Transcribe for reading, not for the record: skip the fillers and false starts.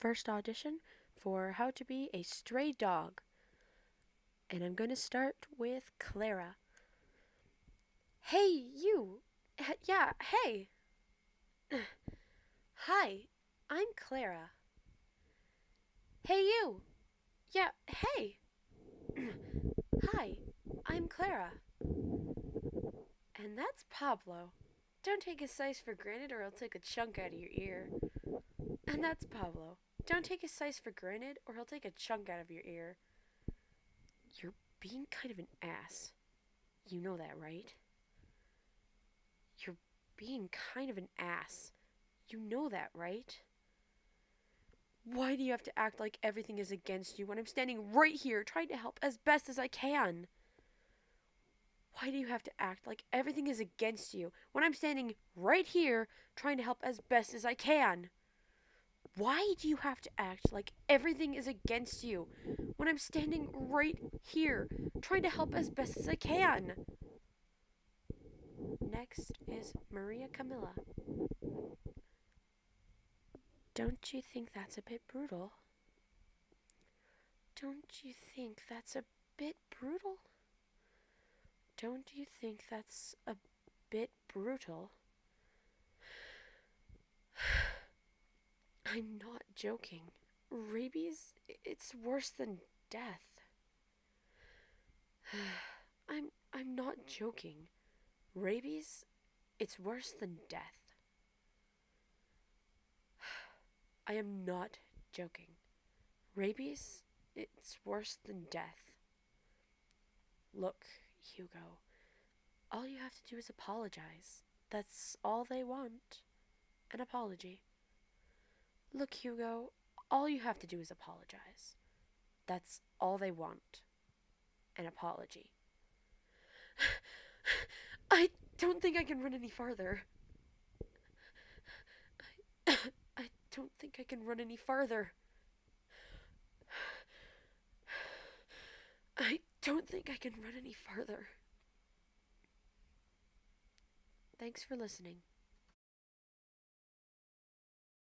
first audition for how to be a stray dog. And I'm going to start with Clara. Hey, you! Yeah, hey! Hi, I'm Clara. Hey, you! Yeah, hey! Hi, I'm Clara. And that's Pablo. Don't take his size for granted or I'll take a chunk out of your ear. And that's Pablo. Don't take his size for granted or he'll take a chunk out of your ear. You're being kind of an ass. You know that, right? You're being kind of an ass. You know that, right? Why do you have to act like everything is against you when I'm standing right here trying to help as best as I can? Why do you have to act like everything is against you when I'm standing right here trying to help as best as I can? Why do you have to act like everything is against you when I'm standing right here trying to help as best as I can? Next is Maria Camilla. Don't you think that's a bit brutal? Don't you think that's a bit brutal? Don't you think that's a bit brutal? I'm not joking. Rabies, it's worse than death. I'm not joking. Rabies, it's worse than death. I am not joking. Rabies, it's worse than death. Look, Hugo, all you have to do is apologize. That's all they want. An apology. Look, Hugo, all you have to do is apologize. That's all they want. An apology. I don't think I can run any farther. I don't think I can run any farther. I don't think I can run any farther. Thanks for listening.